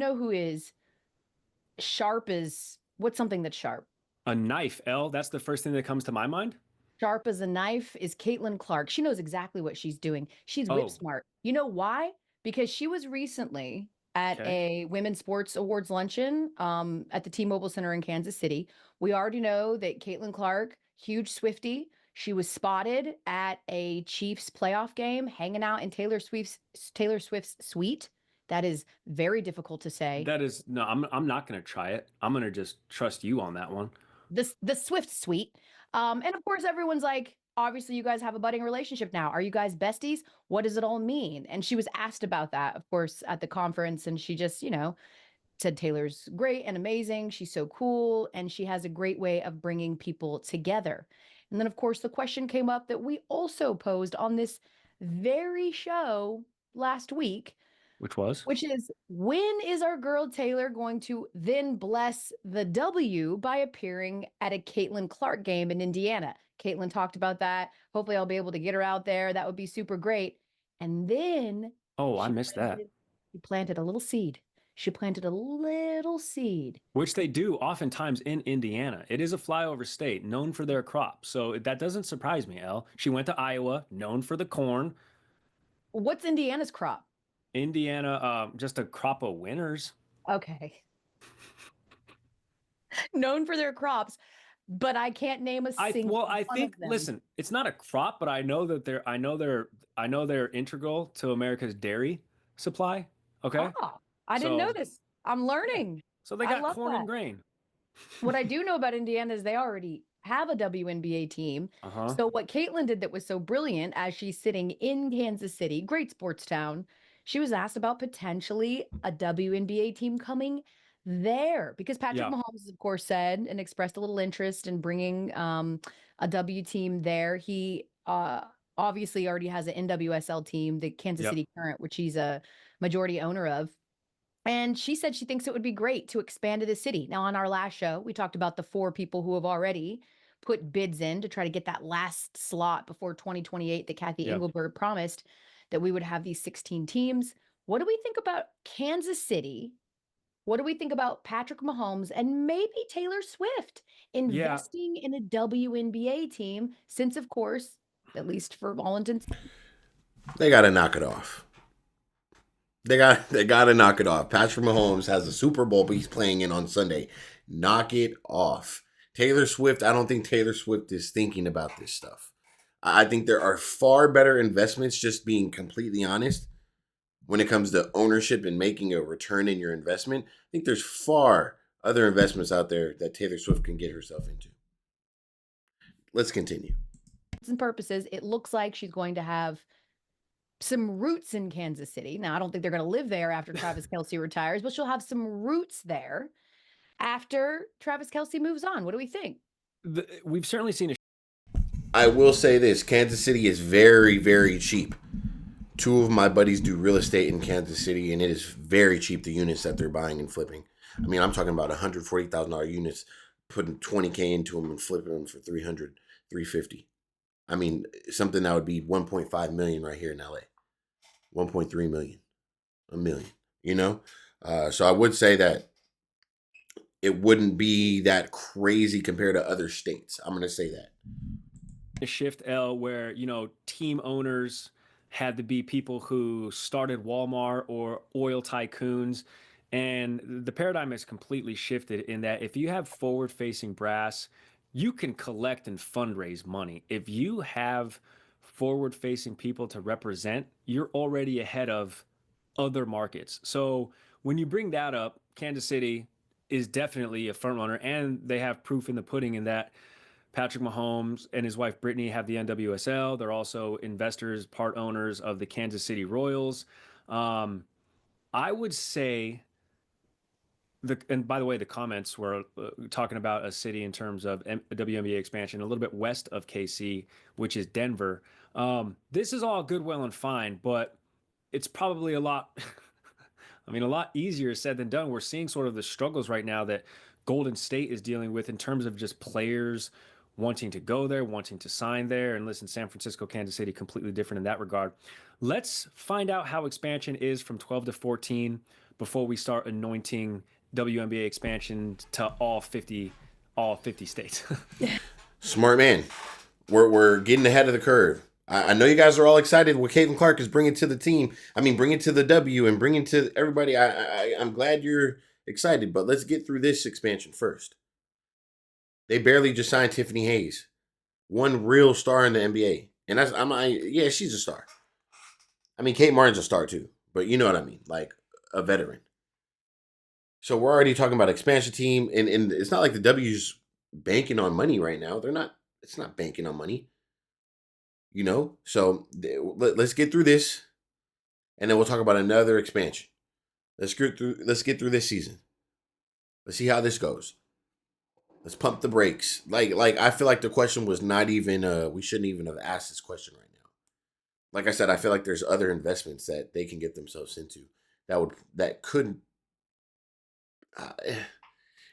know who is sharp as what's something that's sharp? A knife, L. That's the first thing that comes to my mind. Sharp as a knife is Caitlin Clark. She knows exactly what she's doing. She's whip Oh, smart. You know why? Because she was recently at okay. a women's sports awards luncheon at the T-Mobile Center in Kansas City. We already know that Caitlin Clark, huge Swiftie, she was spotted at a Chiefs playoff game, hanging out in Taylor Swift's suite. That is very difficult to say. That is no. I'm not gonna try it. I'm gonna just trust you on that one. The Swift suite. And of course, everyone's like, obviously, you guys have a budding relationship now. Are you guys besties? What does it all mean? And she was asked about that, of course, at the conference, and she just, said Taylor's great and amazing. She's so cool, and she has a great way of bringing people together. And then, of course, the question came up that we also posed on this very show last week, Which was? which is, when is our girl Taylor going to then bless the W by appearing at a Caitlin Clark game in Indiana? Caitlin talked about that. Hopefully, I'll be able to get her out there. That would be super great. And then Oh, I she missed that. planted, she planted a little seed. She planted a little seed. Which they do oftentimes in Indiana. It is a flyover state known for their crops. So that doesn't surprise me, L. She went to Iowa, known for the corn. What's Indiana's crop? Indiana, just a crop of winners. Okay. Known for their crops, but I can't name a single I one of think them. listen, it's not a crop, but I know that I know they're integral to America's dairy supply. Okay. Ah, I didn't know So this. I'm yeah. learning. So they I got love corn and that. grain. What I do know about Indiana is they already have a WNBA team. Uh-huh. So what Caitlin did that was so brilliant, as she's sitting in Kansas City, great sports town, she was asked about potentially a WNBA team coming there because Patrick Yeah. Mahomes, of course, said and expressed a little interest in bringing a W team there. He obviously already has an NWSL team, the Kansas Yep. City Current, which he's a majority owner of. And she said she thinks it would be great to expand to the city. Now, on our last show, we talked about the 4 people who have already put bids in to try to get that last slot before 2028 that Kathy Yep. Engelberg promised, that we would have these 16 teams. What do we think about Kansas City? What do we think about Patrick Mahomes and maybe Taylor Swift Yeah. investing in a WNBA team? Since, of course, at least for all intents, They got to knock it off. They got to knock it off. Patrick Mahomes has a Super Bowl, but he's playing in on Sunday. Knock it off. Taylor Swift. I don't think Taylor Swift is thinking about this stuff. I think there are far better investments. Just being completely honest, when it comes to ownership and making a return in your investment, I think there's far other investments out there that Taylor Swift can get herself into. Let's continue. and purposes, it looks like she's going to have some roots in Kansas City. Now, I don't think they're going to live there after Travis Kelce retires, but she'll have some roots there after Travis Kelce moves on. What do we think? We've certainly seen a I will say this: Kansas City is very, very cheap. Two of my buddies do real estate in Kansas City, and it is very cheap, the units that they're buying and flipping. I mean, I'm talking about $140,000 units, putting 20K into them and flipping them for 300, 350. I mean, something that would be 1.5 million right here in LA. 1.3 million, a million, you know? So I would say that it wouldn't be that crazy compared to other states. I'm going to say that. shift, L, where team owners had to be people who started Walmart or oil tycoons, and the paradigm has completely shifted in that if you have forward-facing brass, you can collect and fundraise money. If you have forward-facing people to represent, you're already ahead of other markets. So when you bring that up, Kansas City is definitely a front runner, and they have proof in the pudding in that Patrick Mahomes and his wife Brittany have the NWSL. They're also investors, part owners of the Kansas City Royals. Um, I would say and by the way, the comments were talking about a city in terms of WNBA expansion, a little bit west of KC, which is Denver. This is all good, well, and fine, but it's probably a lot. I mean, a lot easier said than done. We're seeing sort of the struggles right now that Golden State is dealing with in terms of just players wanting to go there, wanting to sign there. And listen, San Francisco, Kansas City, completely different in that regard. Let's find out how expansion is from 12 to 14 before we start anointing WNBA expansion to all 50 states. Smart man. We're getting ahead of the curve. I know you guys are all excited what Caitlin Clark is bringing to the team. I mean, bringing to the W and bringing to everybody. I'm glad you're excited, but let's get through this expansion first. They barely just signed Tiffany Hayes, one real star in the NBA, and yeah, she's a star. I mean, Kate Martin's a star too, but you know what I mean, like a veteran. So we're already talking about expansion team, and it's not like the W's banking on money right now. They're not. It's not banking on money. So let's get through this, and then we'll talk about another expansion. Let's get through this season. Let's see how this goes. Let's pump the brakes. Like I feel like the question was not even. We shouldn't even have asked this question right now. Like I said, I feel like there's other investments that they can get themselves into that could.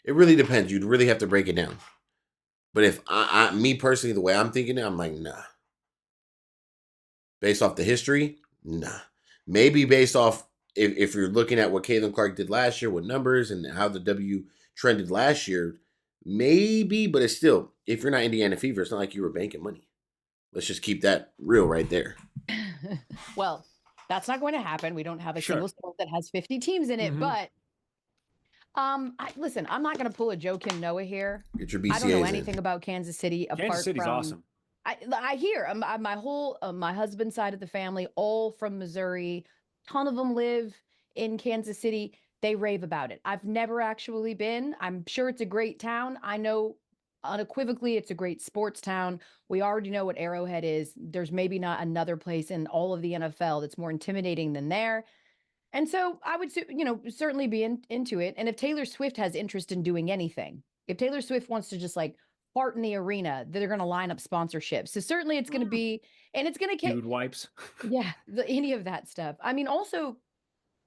It really depends. You'd really have to break it down. But if me personally, the way I'm thinking it, I'm like, nah. Based off the history, nah. Maybe based off if you're looking at what Caitlin Clark did last year with numbers and how the W trended last year, maybe, but it's still, if you're not Indiana Fever, it's not like you were banking money. Let's just keep that real right there. Well, that's not going to happen. We don't have a single sport that has 50 teams in it, but listen, I'm not going to pull a Joe Kim Noah here. Get your BCAs I don't know anything about Kansas City apart Kansas City's from awesome. I hear my whole my husband's side of the family, all from Missouri. Ton of them live in Kansas City. They rave about it. I've never actually been. I'm sure it's a great town. I know unequivocally it's a great sports town. We already know what Arrowhead is. There's maybe not another place in all of the NFL that's more intimidating than there. And so I would, certainly be into it. And if Taylor Swift has interest in doing anything, if Taylor Swift wants to just like fart in the arena, they're going to line up sponsorships. So certainly it's going to be, and it's going to Dude wipes. yeah, any of that stuff. I mean, also,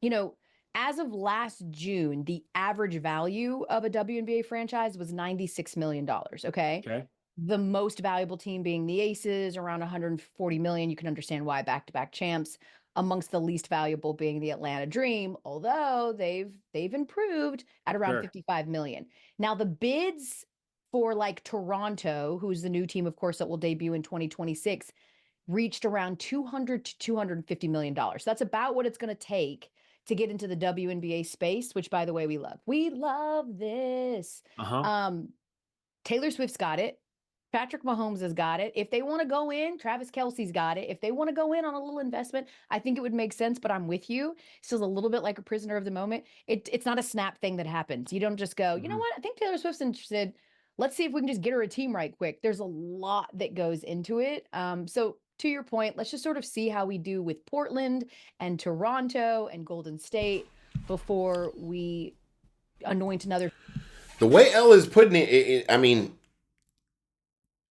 you know, as of last June, the average value of a WNBA franchise was $96 million. Okay. Okay. The most valuable team being the Aces, around 140 million. You can understand why, back-to-back champs. Amongst the least valuable being the Atlanta Dream, although they've improved at around 55 million. Now the bids for like Toronto, who's the new team, of course, that will debut in 2026, reached around 200 to 250 million dollars. That's about what it's going to take to get into the WNBA space, which by the way we love. We love this. Taylor Swift's got it. Patrick Mahomes has got it. If they want to go in, Travis Kelce's got it. If they want to go in on a little investment, I think it would make sense, but I'm with you. Still a little bit like a prisoner of the moment. It's not a snap thing that happens. You don't just go, you know what? I think Taylor Swift's interested. Let's see if we can just get her a team right quick. There's a lot that goes into it. So to your point, let's just sort of see how we do with Portland and Toronto and Golden State before we anoint another. The way Elle is putting it, I mean,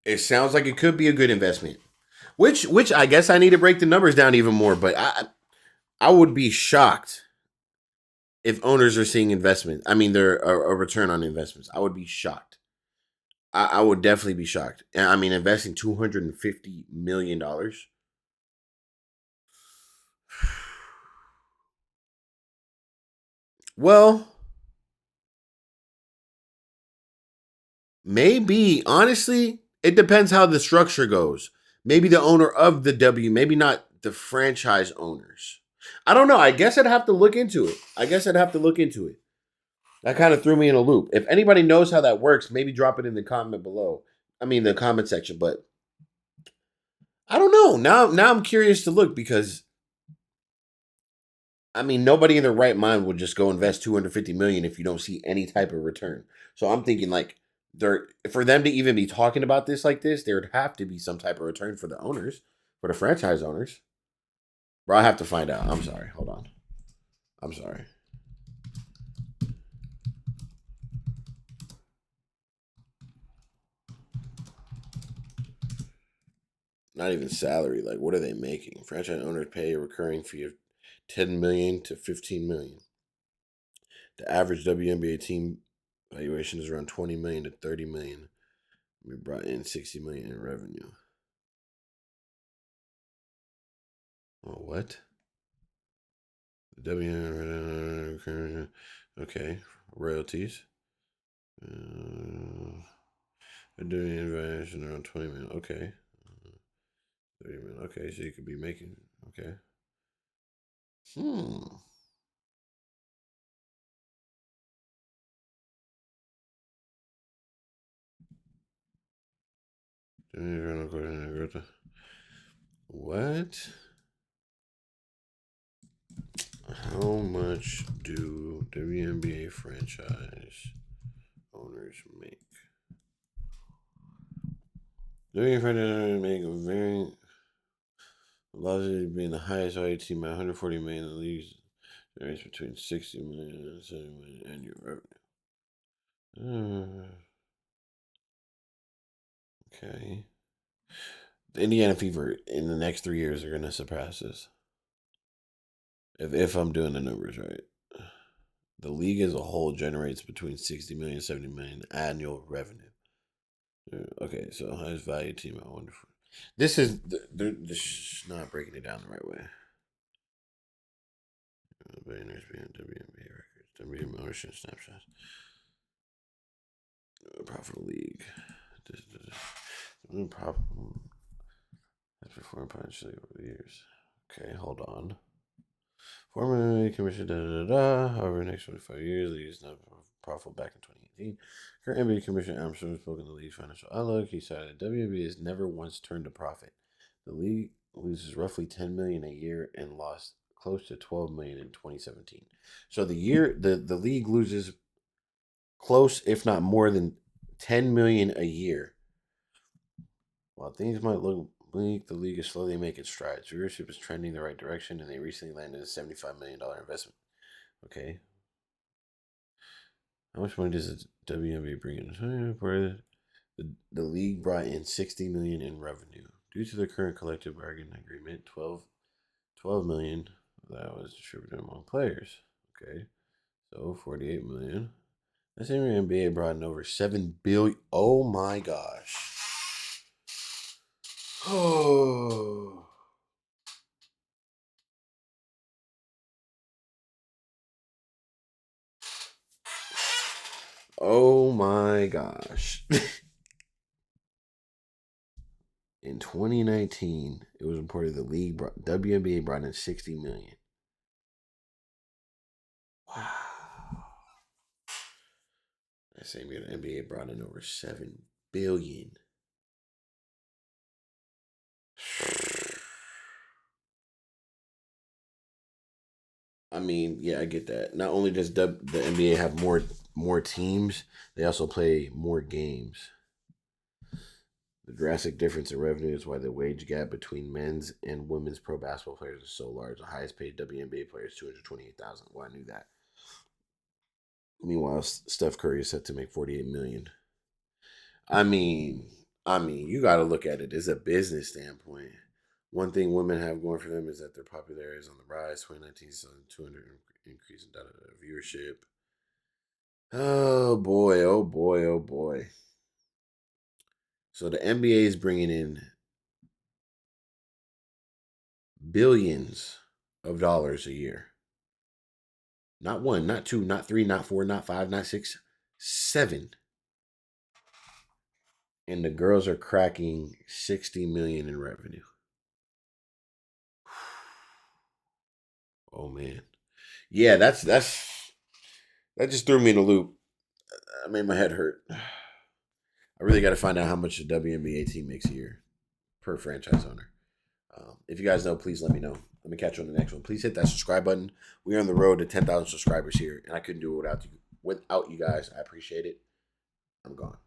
it sounds like it could be a good investment. Which I guess I need to break the numbers down even more, but I would be shocked if owners are seeing investment. I mean, they're a return on investments. I would be shocked. I would definitely be shocked. I mean, investing $250 million. Well, maybe, honestly, it depends how the structure goes. Maybe the owner of the W, maybe not the franchise owners. I don't know. I guess I'd have to look into it. That kind of threw me in a loop. If anybody knows how that works, maybe drop it in the comment below. I mean, the comment section. But I don't know. Now I'm curious to look because I mean, nobody in their right mind would just go invest 250 million if you don't see any type of return. So I'm thinking like for them to even be talking about this like this, there would have to be some type of return for the owners, for the franchise owners. Bro, I have to find out. I'm sorry. Hold on. I'm sorry. Not even salary. Like, what are they making? Franchise owners pay a recurring fee of 10 million to 15 million. The average WNBA team valuation is around 20 million to 30 million. We brought in 60 million in revenue. Oh, what? Okay, royalties. Doing valuation around 20 million. Okay. 30 million. Okay, so you could be making. Okay. Hmm. What? How much do WNBA franchise owners make? WNBA franchise make a very largely being the highest value team by 140 million in the league. Generates between 60 million and 70 million annual revenue. Okay. The Indiana Fever in the next 3 years are going to surpass this. If I'm doing the numbers right. The league as a whole generates between 60 million and 70 million annual revenue. Okay, so highest value team. I wonder. This is they're just not breaking it down the right way. Billionaires behind WNBA records, WNBA ownership snapshots, profitable league. Profit. That's performed potentially over the years. Okay, hold on. Former commission, However, next 25 years, the league is not profitable back in 2018. Current NBA Commissioner Armstrong spoke in the league's financial outlook. He said that WNBA has never once turned a profit. The league loses roughly $10 million a year and lost close to $12 million in 2017. So the league loses close, if not more than $10 million a year. While things might look bleak, the league is slowly making strides. Viewership is trending the right direction, and they recently landed a $75 million investment. Okay. How much money does the WNBA bring in? The league brought in $60 million in revenue. Due to the current collective bargaining agreement, $12 million that was distributed among players. Okay. So $48 million. The same NBA brought in over $7 billion. Oh my gosh. Oh. Oh my gosh. In 2019, it was reported the WNBA brought in 60 million. Wow. That same year, the NBA brought in over 7 billion. I mean, yeah, I get that. Not only does the NBA have more teams, they also play more games. The drastic difference in revenue is why the wage gap between men's and women's pro basketball players is so large. The highest paid WNBA player is $228,000. Well, I knew that. Meanwhile, Steph Curry is set to make $48 million. I mean, you got to look at it as a business standpoint. One thing women have going for them is that their popularity is on the rise. 2019 saw a 200 increase in data viewership. Oh boy, oh boy, oh boy. So the NBA is bringing in billions of dollars a year. Not one, not two, not three, not four, not five, not six, 7. And the girls are cracking 60 million in revenue. Oh man. Yeah, that just threw me in a loop. That made my head hurt. I really got to find out how much the WNBA team makes a year per franchise owner. If you guys know, please let me know. Let me catch you on the next one. Please hit that subscribe button. We are on the road to 10,000 subscribers here, and I couldn't do it without you guys. I appreciate it. I'm gone.